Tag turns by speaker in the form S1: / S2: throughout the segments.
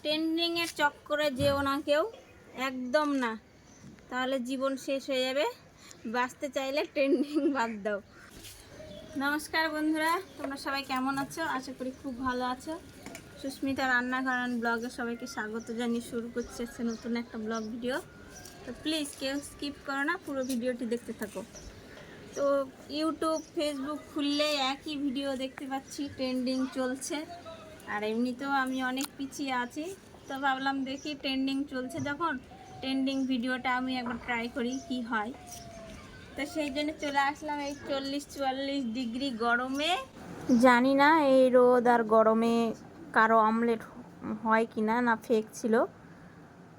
S1: ট্রেন্ডিংয়ের চক্করে যেও না কেউ, একদম না, তাহলে জীবন শেষ হয়ে যাবে। বাঁচতে চাইলে ট্রেন্ডিং বাদ দাও। নমস্কার বন্ধুরা, তোমরা সবাই কেমন আছো? আশা করি খুব ভালো আছো। সুস্মিতা রান্নাঘর ব্লগে সবাইকে স্বাগত জানিয়ে শুরু করছে নতুন একটা ব্লগ ভিডিও। তো প্লিজ কেউ স্কিপ করো না, পুরো ভিডিওটি দেখতে থাকো। তো ইউটিউব ফেসবুক খুললে একই ভিডিও দেখতে পাচ্ছি, ট্রেন্ডিং চলছে। আর এমনিতেও আমি অনেক পিছিয়ে আছি, তো ভাবলাম দেখি ট্রেন্ডিং চলছে যখন, ট্রেন্ডিং ভিডিওটা আমি একবার ট্রাই করি কি হয়। তো সেই জন্য চলে আসলাম এই 40-44 ডিগ্রি গরমে। জানি না এই রোদ আর গরমে কারো অমলেট হয় কি না, না ফেক ছিল।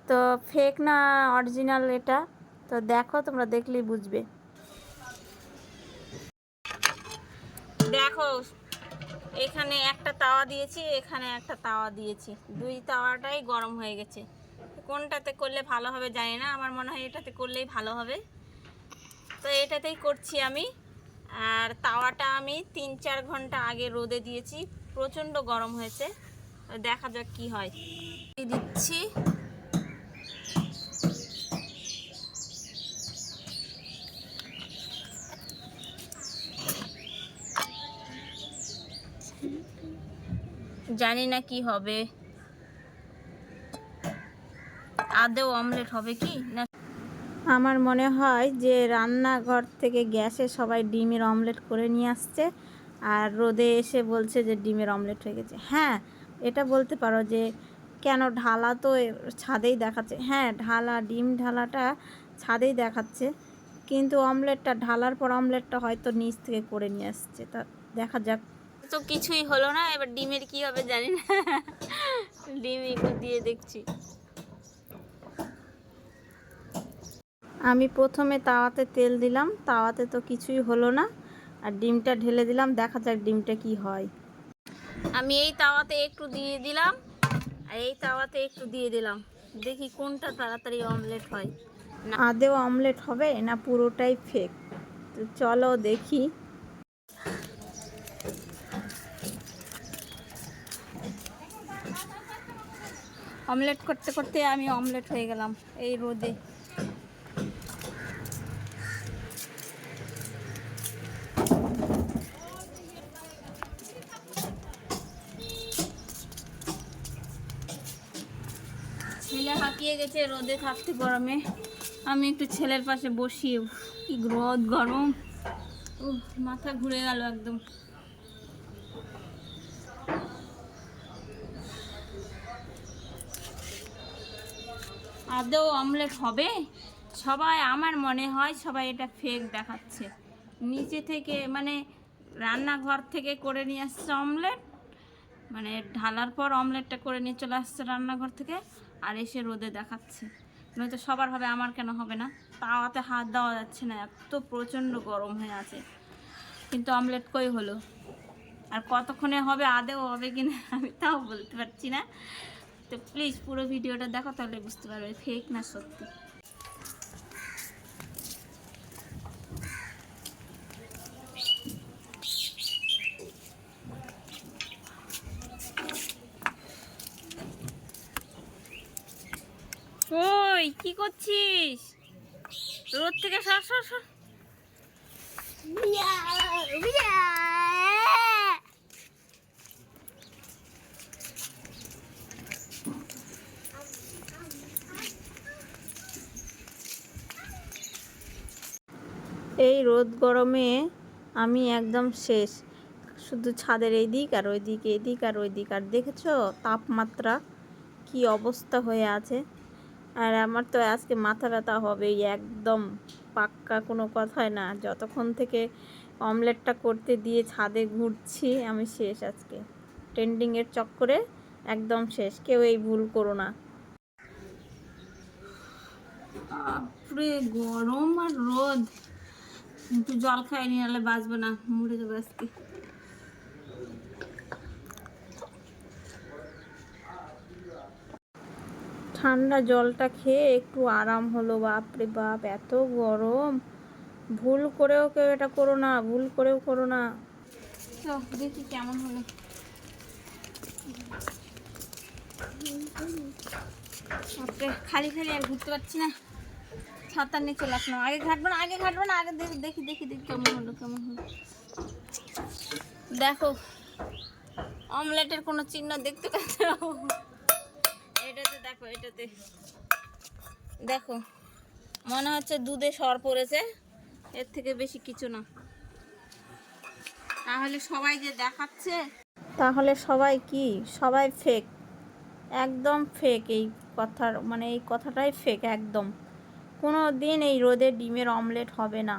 S1: তো ফেক না অরিজিনাল এটা তো দেখো, তোমরা দেখলেই বুঝবে। দেখো, এখানে একটা তাওয়া দিয়েছি, এখানে একটা তাওয়া দিয়েছি, দুই তাওয়াটাই গরম হয়ে গেছে। কোনটাতে করলে ভালো হবে জানি না, আমার মনে হয় এটাতে করলেই ভালো হবে। তো এটাতেই করছি আমি। আর তাওয়াটা আমি 3-4 ঘন্টা আগে রোদে দিয়েছি, প্রচণ্ড গরম হয়েছে। দেখা যাক কি হয়। দিচ্ছি জানি না কি হবে, আদৌ অমলেট হবে কি না। আমার মনে হয় যে রান্নাঘর থেকে গ্যাসে সবাই ডিমের অমলেট করে নিয়ে আসছে, আর রোদে এসে বলছে যে ডিমের অমলেট হয়ে গেছে। হ্যাঁ, এটা বলতে পারো যে কেন ঢালা তো ছাদেই দেখাচ্ছে। হ্যাঁ, ঢালা ডিম ঢালাটা ছাদেই দেখাচ্ছে, কিন্তু অমলেটটা ঢালার পর অমলেটটা হয়তো নিচ থেকে করে নিয়ে আসছে। তা দেখা যাক। তো কিছুই হলো না, এবার ডিমের কি হবে জানি না। ডিম দিয়ে দেখছি। আমি প্রথমে তাওয়াতে তেল দিলাম, তাওয়াতে তো কিছুই হলো না, আর ডিমটা ঢেলে দিলাম। দেখা যাক ডিমটা কি হয়। আমি এই তাওয়াতে একটু দিয়ে দিলাম, আর এই তাওয়াতে একটু দিয়ে দিলাম, দেখি কোনটা তাড়াতাড়ি অমলেট হয়। না আদেও অমলেট হবে না পুরোটাই ফেক। তো চলো দেখি। অমলেট করতে করতে আমি অমলেট হয়ে গেলাম এই রোদে। ছেলে হাঁপিয়ে গেছে রোদে থাকতে, গরমে। আমি একটু ছেলের পাশে বসি। কি রোদ গরম, মাথা ঘুরে গেল একদম। আদৌ অমলেট হবে? সবাই, আমার মনে হয় সবাই এটা ফেক দেখাচ্ছে। নিচে থেকে মানে রান্নাঘর থেকে করে নিয়ে আসছে অমলেট, মানে ঢালার পর অমলেটটা করে নিয়ে চলে আসছে রান্নাঘর থেকে, আর এসে রোদে দেখাচ্ছে। নয়তো সবার হবে, আমার কেন হবে না? তাওয়াতে হাত দেওয়া যাচ্ছে না, এত প্রচণ্ড গরম হয়ে আছে। কিন্তু অমলেট কই হলো, আর কতক্ষণে হবে, আদেও হবে কিনা আমি তাও বলতে পারছি না। তো প্লিজ পুরো ভিডিওটা দেখো, তাহলে বুঝতে পারবে ফেক না সত্যি। ওই কি করছিস? রোদ থেকে সর সর সর। এই রোদ গরমে আমি একদম শেষ। শুধু ছাদের এই দিক আর ওই দিক, এই দিক আর ওই দিক। আর দেখেছো তাপমাত্রা কি অবস্থা হয়ে আছে। আর আমার তো আজকে মাথা ব্যথা হবেই একদম পাক্কা, কোনো কথাই না। যতক্ষণ থেকে অমলেটটা করতে দিয়ে ছাদে ঘুরছি আমি শেষ আজকে। ট্রেন্ডিংয়ের চক্করে একদম শেষ। কেউ এই ভুল করো না। বাপরে গরম আর রোদ, কিন্তু জল খাইনি, নাহলে বাঁচবো না, মরে যাবো আজকে। ঠান্ডা জলটা খেয়ে একটু আরাম হলো। বাপরে বাপ, এত গরম! ভুল করেও কেউ এটা করো না, ভুল করেও করো না। তো দেখি কেমন হলো। ওকে, খালি খালি আর ঘুরতে পারছি না, ছাতা নিয়ে চলে আসলাম। আগে ঘাটবো না, আগে ঘাটবো না, আগে দেখি দেখি দেখি দেখি কেমন হলো কেমন হলো। দেখো অমলেটের কোনো চিহ্ন দেখতে পাচ্ছ? এটাতে দেখো, এটাতে দেখো মনে হচ্ছে দুধে সর পড়েছে, এর থেকে বেশি কিছু না। তাহলে সবাই যে দেখাচ্ছে, তাহলে সবাই কি, সবাই ফেক, একদম ফেক। এই কথার মানে এই কথাটাই ফেক একদম। কোনো দিন এই রোদে ডিমের অমলেট হবে না,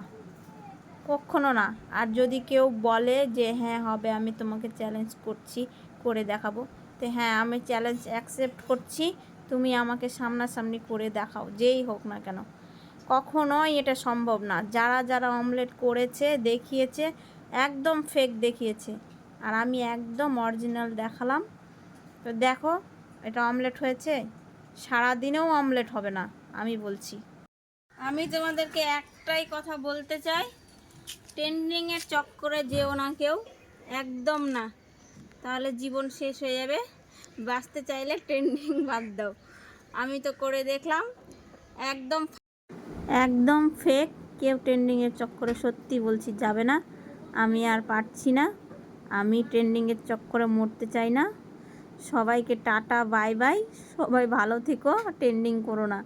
S1: কখনো না। আর যদি কেউ বলে যে হ্যাঁ হবে, আমি তোমাকে চ্যালেঞ্জ করছি, করে দেখাবো, তো হ্যাঁ আমি চ্যালেঞ্জ অ্যাকসেপ্ট করছি, তুমি আমাকে সামনাসামনি করে দেখাও, যেই হোক না কেন। কখনোই এটা সম্ভব না। যারা যারা অমলেট করেছে দেখিয়েছে, একদম ফেক দেখিয়েছে, আর আমি একদম অরিজিনাল দেখালাম। তো দেখো এটা অমলেট হয়েছে, সারাদিনেও অমলেট হবে না, আমি বলছি। আমি তোমাদেরকে একটাই কথা বলতে চাই, ট্রেন্ডিংয়ের চক্করে যেও না কেউ, একদম না, তাহলে জীবন শেষ হয়ে যাবে। বাঁচতে চাইলে ট্রেন্ডিং বাদ দাও। আমি তো করে দেখলাম, একদম একদম ফেক। কেউ ট্রেন্ডিংয়ের চক্করে, সত্যি বলছি, যাবে না। আমি আর পারছি না, আমি ট্রেন্ডিংয়ের চক্করে মরতে চাই না। সবাইকে টাটা বাই বাই, সবাই ভালো থেকো, ট্রেন্ডিং করো না।